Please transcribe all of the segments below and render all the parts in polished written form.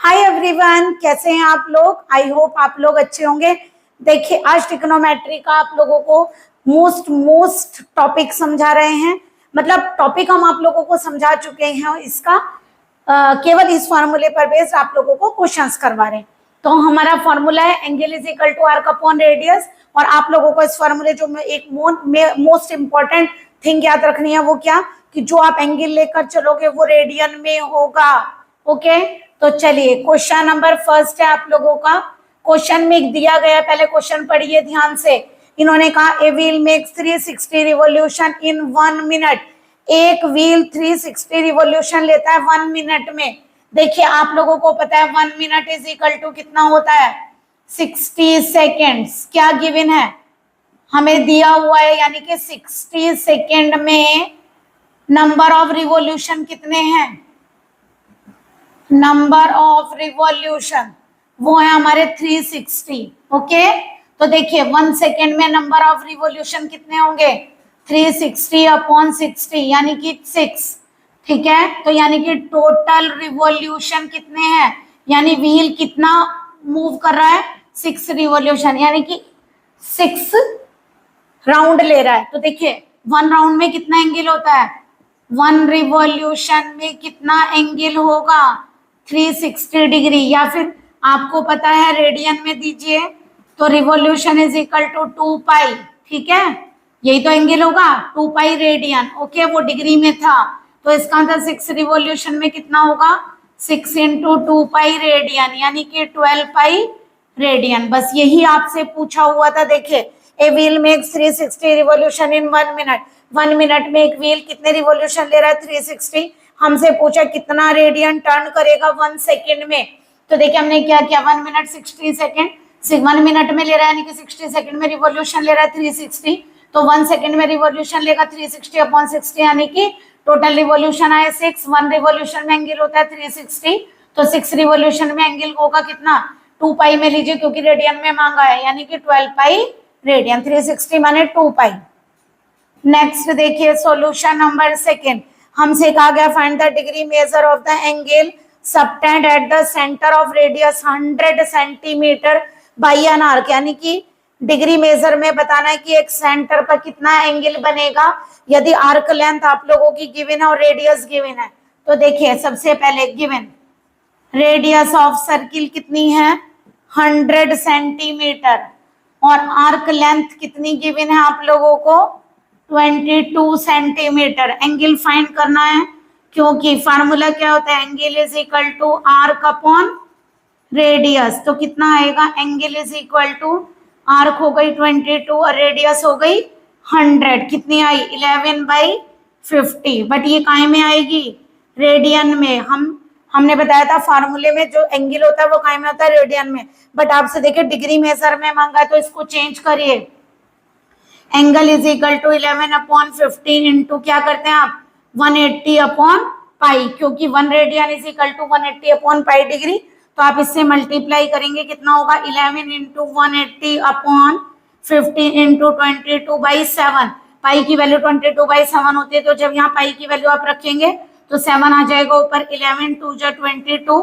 Hi everyone, कैसे हैं आप लोग। आई होप आप लोग अच्छे होंगे। देखिए, आज ट्रिग्नोमेट्री का आप लोगों को मोस्ट टॉपिक समझा रहे हैं। मतलब टॉपिक हम आप लोगों को समझा चुके हैं, इसका केवल इस फॉर्मूले पर बेस्ड आप लोगों को क्वेश्चंस करवा रहे हैं। तो हमारा फॉर्मूला है angle is equal to arc upon radius. और आप लोगों को इस फॉर्मूले जो एक मोस्ट इंपॉर्टेंट थिंग याद रखनी है, वो क्या कि जो आप एंगल लेकर चलोगे वो रेडियन में होगा। ओके, तो चलिए क्वेश्चन नंबर फर्स्ट है आप लोगों का। क्वेश्चन में दिया गया, पहले क्वेश्चन पढ़िए ध्यान से। इन्होंने कहा a wheel makes 360 revolution in 1 minute. एक व्हील 360 रिवॉल्यूशन लेता है 1 मिनट में। देखिए, आप लोगों को पता है 1 मिनट इज इक्वल टू कितना होता है, 60 सेकेंड्स। क्या गिवन है, हमें दिया हुआ है, यानी कि 60 सेकेंड में नंबर ऑफ रिवॉल्यूशन कितने हैं, नंबर ऑफ रिवॉल्यूशन वो है हमारे 360। ओके, तो देखिए 1 सेकेंड में नंबर ऑफ रिवॉल्यूशन कितने होंगे, 360 अपॉन 60 यानी कि 6। ठीक है, तो यानी कि टोटल रिवॉल्यूशन कितने हैं, यानी व्हील कितना मूव कर रहा है, 6 रिवॉल्यूशन, यानी कि 6 राउंड ले रहा है। तो देखिए 1 राउंड में कितना एंगल होता है, 1 रिवॉल्यूशन में कितना एंगल होगा, 360 डिग्री। या फिर आपको पता है रेडियन में दीजिए, तो रिवॉल्यूशन इज इक्वल टू 2 पाई। ठीक है, यही तो एंगल होगा, 2 पाई रेडियन। ओके, वो डिग्री में था, तो इसका आंसर 6 रिवॉल्यूशन में कितना होगा, 6 इंटू 2 पाई रेडियन, यानी कि 12 पाई रेडियन। बस यही आपसे पूछा हुआ था। देखिए, a wheel makes 360 revolution in 1 minute. 1 minute में एक व्हील कितने रिवॉल्यूशन ले रहा है, 360। हमसे पूछा कितना रेडियन टर्न करेगा 1 सेकेंड में। तो देखिए हमने क्या किया, 1 मिनट 60 सेकेंड, 1 मिनट में ले रहा है, यानी कि 60 सेकेंड में रिवॉल्यूशन ले रहा है 360। तो 1 सेकेंड में रिवॉल्यूशन लेगा 360 अपॉन 60, यानी कि टोटल रिवॉल्यूशन आए 6। 1 रिवॉल्यूशन में एंगल होता है 360, तो 6 रिवॉल्यूशन में एंगल होगा कितना, 2 पाई में लीजिए क्योंकि रेडियन में मांगा है, यानी कि 12 पाई रेडियन। 360 माने 2 पाई। नेक्स्ट देखिए सॉल्यूशन नंबर सेकेंड। हमसे कहा गया find the degree measure of the angle subtend at the centre of radius 100 centimetre by an arc. यानी कि डिग्री मेजर में बताना है कि एक सेंटर पर कितना एंगल बनेगा यदि आर्क लेंथ आप लोगों की गिवन है और रेडियस गिवन है। तो देखिए सबसे पहले गिवन रेडियस ऑफ सर्किल कितनी है, 100 सेंटीमीटर, और आर्क लेंथ कितनी गिवन है आप लोगों को, 22 सेंटीमीटर। एंगल फाइंड करना है, क्योंकि फार्मूला क्या होता है, angle is equal to arc upon radius. तो कितना आएगा, angle is equal to arc हो गई 22 और रेडियस हो गई 100। कितनी आई, 11/50। बट ये काय में आएगी, रेडियन में। हमने बताया था फार्मूले में जो एंगल होता है वो काय में होता है, रेडियन में। बट आपसे देखिए डिग्री मेजर में मांगा है, तो इसको चेंज करिए। Angle is equal to 11/50 into क्या करते हैं आप, 180 अपॉन पाई, क्योंकि 1 radian is equal to 180 upon pi degree. तो आप इससे मल्टीप्लाई करेंगे, कितना होगा, 11 इंटू 180 अपॉन 50 इंटू 22/7। पाई की वैल्यू 22/7 होती है, तो जब यहाँ पाई की वैल्यू आप रखेंगे तो 7 आ जाएगा ऊपर। 11 2 जा 22,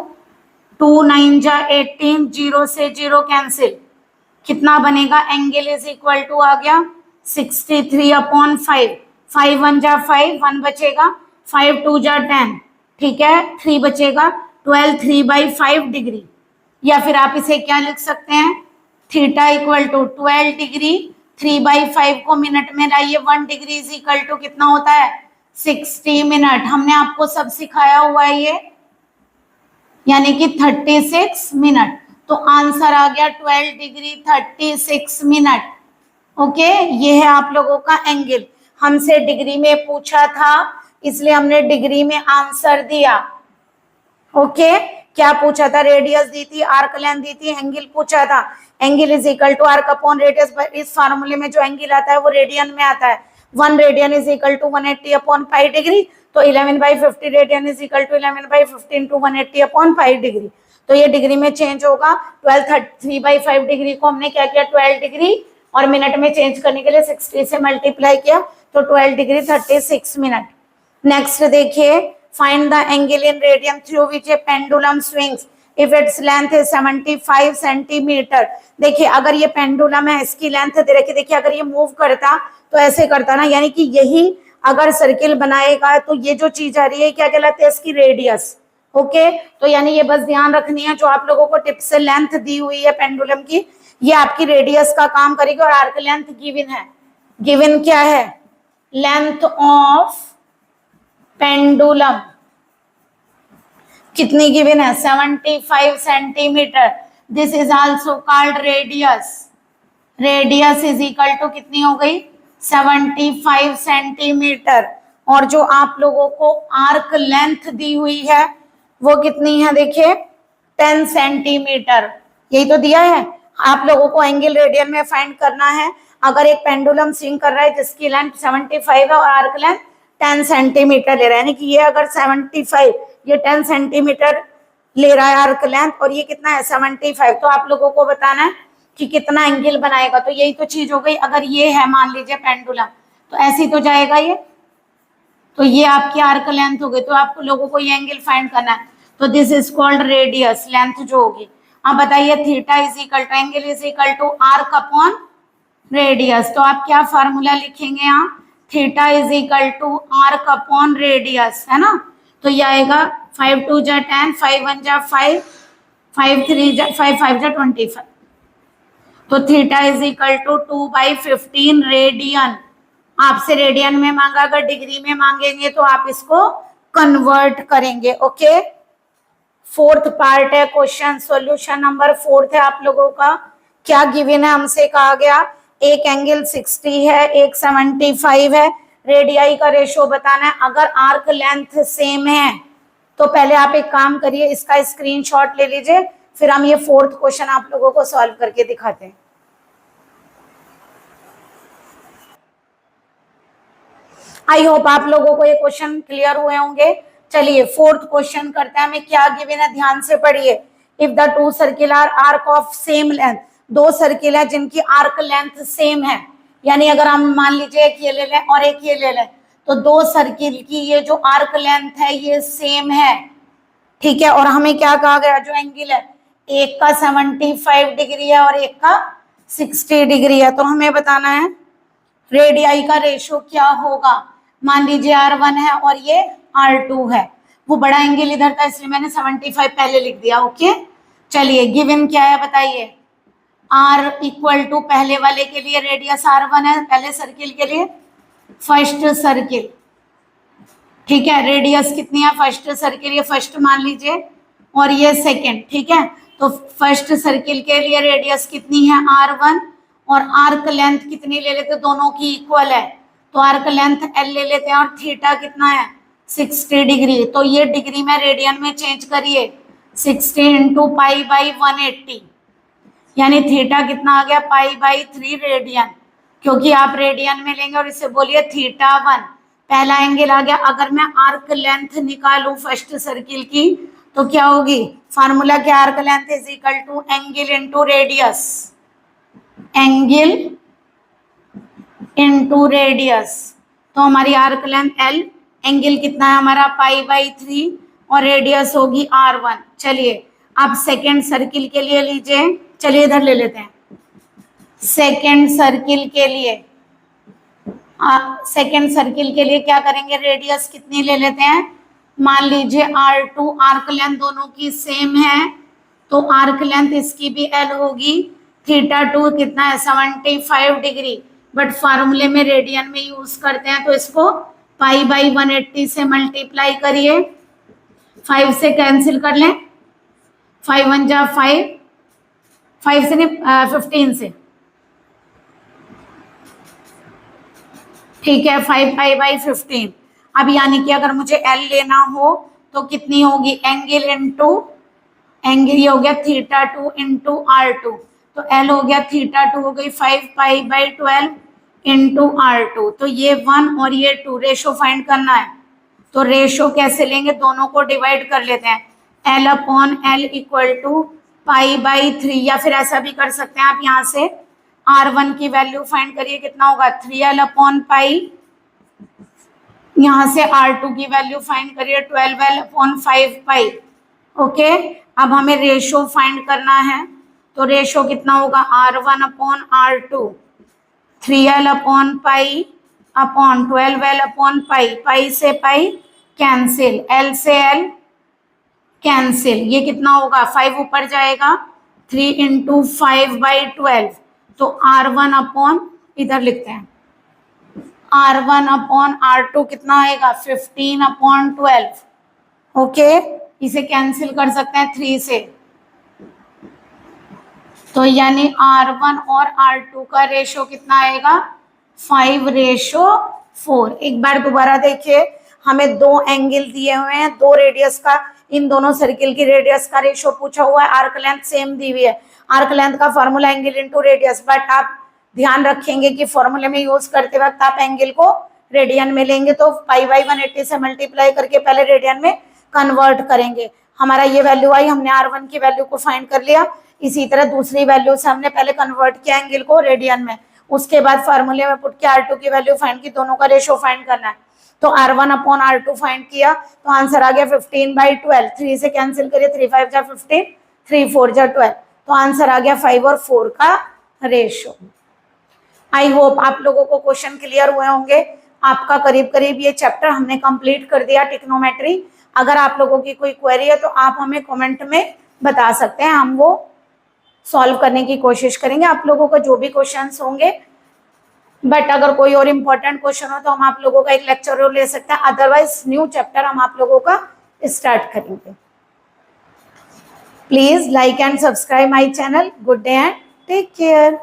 2 9 जा 18, 0 से 0 कैंसिल। कितना बनेगा, एंगल इज इक्वल टू आ गया 63 अपॉन 5। 5 1 जा 5, 1 बचेगा, 5 2 जा 10, ठीक है, 3 बचेगा, 12 3/5 डिग्री। या फिर आप इसे क्या लिख सकते हैं, थीटा इक्वल टू 12 डिग्री, 3/5 को मिनट में लाइए, 1 डिग्री इज इक्वल टू कितना होता है, 60 मिनट। हमने आपको सब सिखाया हुआ है ये, यानी कि 36 मिनट। तो आंसर आ गया 12 डिग्री 36 मिनट। ओके, ये है आप लोगों का एंगल। हमसे डिग्री में पूछा था, इसलिए हमने डिग्री में आंसर दिया। ओके, क्या पूछा था, रेडियस दी थी, आर्क लेंथ दी थी, एंगल पूछा था। Angle is equal to arc upon radius. इस फार्मूले में जो एंगल आता है वो रेडियन में आता है। 1 radian is equal to 180 upon pi degree, तो 11/50 radian is equal to 11/50 into 180 upon pi degree. तो ये डिग्री में चेंज होगा। 3/5 डिग्री को हमने क्या किया, 12 डिग्री, और मिनट में चेंज करने के लिए 60 से मल्टीप्लाई किया, तो 12 डिग्री 36 मिनट। नेक्स्ट देखिए, find the angle in radian through which A pendulum swings. If its length is 75 centimetre. देखिए अगर ये पेंडुलम है, इसकी लेंथ दे रखी, देखिए अगर ये मूव करता तो ऐसे करता ना, यानी कि यही अगर सर्किल बनाएगा तो ये जो चीज आ रही है क्या कहलाती है, इसकी रेडियस। ओके, तो यानी ये बस ध्यान रखनी है, जो आप लोगों को टिप से लेंथ दी हुई है पेंडुलम की, ये आपकी रेडियस का काम करेगी। और आर्क लेंथ गिवन है, गिवन क्या है, लेंथ ऑफ पेंडुलम कितनी गिवन है, 75 centimetre. This is also called radius. Radius is equal to कितनी हो गई, 75 सेंटीमीटर। और जो आप लोगों को आर्क लेंथ दी हुई है वो कितनी है, देखिए 10 सेंटीमीटर, यही तो दिया है। आप लोगों को एंगल रेडियन में फाइंड करना है। अगर एक पेंडुलम स्विंग कर रहा है जिसकी लेंथ 75 है और आर्क लेंथ 10 सेंटीमीटर ले रहा है, यानी कि ये अगर 75, ये 10 सेंटीमीटर ले रहा है आर्क लेंथ, और ये कितना है 75, तो आप लोगों को बताना है कि कितना एंगल बनाएगा। तो यही तो चीज हो गई। अगर ये है मान लीजिए पेंडुलम, तो ऐसे ही तो जाएगा ये, तो ये आपकी आर्क लेंथ हो गई। तो आप लोगों को ये एंगल फाइंड करना है, तो this is called radius, length जो होगी। अब बताइए theta is equal to, angle is equal to arc upon radius. तो आप क्या फार्मूला लिखेंगे यहाँ, theta is equal to arc upon radius, है ना। तो ये आएगा 5 2 जा 10, 5 1 जा 5, 5 3 जा 5 5 जा 25। तो theta is equal to 2/15 radian. आपसे रेडियन में मांगा, अगर डिग्री में मांगेंगे तो आप इसको कन्वर्ट करेंगे। ओके, फोर्थ पार्ट है क्वेश्चन, सॉल्यूशन नंबर 4 है आप लोगों का। क्या गिवन है, हमसे कहा गया एक एंगल 60 है, एक 75 है, रेडियाई का रेशो बताना है। अगर आर्क लेंथ सेम है तो पहले आप एक काम करिए, इसका स्क्रीनशॉट ले लीजिए, फिर हम ये फोर्थ क्वेश्चन आप लोगों को सॉल्व करके दिखाते हैं। आई होप आप लोगों को ये क्वेश्चन क्लियर हुए होंगे। चलिए फोर्थ क्वेश्चन करते हैं। हमें क्या गिवन है, ध्यान से पढ़िए। If the two circle are arc of same length, दो सर्किल है जिनकी आर्क लेंथ सेम है, यानी अगर हम मान लीजिए एक ये ले लें और एक ये ले लें, तो दो सर्किल की ये जो आर्क लेंथ है ये सेम है, ठीक है। और हमें क्या कहा गया, जो एंगल है एक का 75 डिग्री है और एक का 60 डिग्री है, तो हमें बताना है रेडियाई का रेशो क्या होगा। मान लीजिए R1 है और ये R2 है, वो बड़ा एंगल इधर था इसलिए मैंने 75 पहले लिख दिया। ओके, चलिए गिवन क्या है बताइए। R इक्वल टू पहले वाले के लिए रेडियस R1 है, पहले सर्किल के लिए, फर्स्ट सर्किल, ठीक है। रेडियस कितनी है फर्स्ट सर्किल, ये फर्स्ट मान लीजिए और ये सेकेंड, ठीक है। तो फर्स्ट सर्किल के लिए रेडियस कितनी है R1, और आर्क लेंथ कितनी ले लेते, दोनों की इक्वल है, तो आर्क लेंथ L ले लेते हैं। और थीटा कितना है 60 डिग्री, तो ये डिग्री में रेडियन में चेंज करिए, 60 इंटू पाई बाई 180, यानी थीटा कितना आ गया पाई/3 रेडियन, क्योंकि आप रेडियन में लेंगे। और इसे बोलिए थीटा 1, पहला एंगल आ गया। अगर मैं आर्क लेंथ निकालूं फर्स्ट सर्किल की तो क्या होगी, फार्मूला क्या, arc length is equal to angle into radius, angle into radius. तो हमारी आर्क लेंथ L, एंगल कितना है हमारा पाई/3 और रेडियस होगी R1। चलिए अब सेकेंड सर्किल के लिए लीजिए, चलिए इधर ले लेते हैं। सेकेंड सर्किल के लिए, सेकेंड सर्किल के लिए क्या करेंगे, रेडियस कितनी ले लेते हैं, मान लीजिए R2, आर्क लेंथ दोनों की सेम है, तो आर्क लेंथ इसकी भी L होगी। थीटा 2 कितना है 75 डिग्री, बट फार्मूले में रेडियन में यूज करते हैं, तो इसको पाई/180 से मल्टीप्लाई करिए, 5 से कैंसिल कर लें, 5 1 जा 5, 5 से नहीं 15 से, ठीक है, 5π/15। अब यानी कि अगर मुझे L लेना हो तो कितनी होगी, एंगल इंटू एंगल, ये हो गया थीटा 2 इंटू R2, तो L हो गया थीटा 2 हो गई 5π/12 इंटू R2, तो ये 1 और ये 2, रेशो फाइंड करना है। तो रेशो कैसे लेंगे, दोनों को डिवाइड कर लेते हैं, L/L इक्वल टू पाई/3, या फिर ऐसा भी कर सकते हैं आप, यहाँ से R1 की वैल्यू फाइंड करिए, कितना होगा 3L/पाई, यहाँ से R2 की वैल्यू फाइंड करिए 12L/5 पाई। ओके, अब हमें रेशो फाइंड करना है, तो रेशो कितना होगा R1 upon R2, 3L upon pi upon 12L upon pi, pi से पाई कैंसिल, L से L कैंसिल, ये कितना होगा 5 ऊपर जाएगा, 3 इंटू 5/12, तो R1 अपॉन इधर लिखते हैं R1 अपॉन R2 कितना आएगा 15 अपॉन 12, ओके, इसे कैंसिल कर सकते हैं 3 से, तो यानी R1 और R2 का रेशो कितना आएगा 5:4। एक बार दोबारा देखिए, हमें दो एंगल दिए हुए हैं, दो रेडियस का, इन दोनों सर्किल की रेडियस का रेशो पूछा हुआ है, आर्क लेंथ सेम दी हुई है, आर्क लेंथ का formula angle into radius, but आप ध्यान रखेंगे कि फॉर्मूले में यूज करते वक्त आप एंगल को रेडियन में लेंगे, तो पाई/180 से मल्टीप्लाई करके पहले रेडियन में कन्वर्ट करेंगे। हमारा ये वैल्यू आई, हमने R1 की वैल्यू को फाइंड कर लिया, इसी तरह दूसरी वैल्यू से हमने पहले कन्वर्ट किया एंगल को रेडियन में, उसके बाद फार्मूले में पुट के R2 की वैल्यू फाइंड की, दोनों का रेशो फाइंड करना है, तो R1 अपॉन R2 फाइंड किया, तो आंसर आ गया 15/12, 3 से कैंसिल करिए, 3 5 जा 15, 3 4 जा 12, तो आंसर आ गया 5 और 4 का रेशो। आई होप आप लोगों को क्वेश्चन क्लियर हुए होंगे। आपका करीब करीब ये चैप्टर हमने कंप्लीट कर दिया ट्रिग्नोमेट्री। अगर आप लोगों की कोई क्वेरी है तो आप हमें कमेंट में बता सकते हैं, हम वो सॉल्व करने की कोशिश करेंगे, आप लोगों को जो भी क्वेश्चंस होंगे। बट अगर कोई और इम्पोर्टेंट क्वेश्चन हो तो हम आप लोगों का एक लेक्चर और ले सकते हैं, अदरवाइज न्यू चैप्टर हम आप लोगों का स्टार्ट करेंगे। Please like and subscribe my channel. Good day and take care.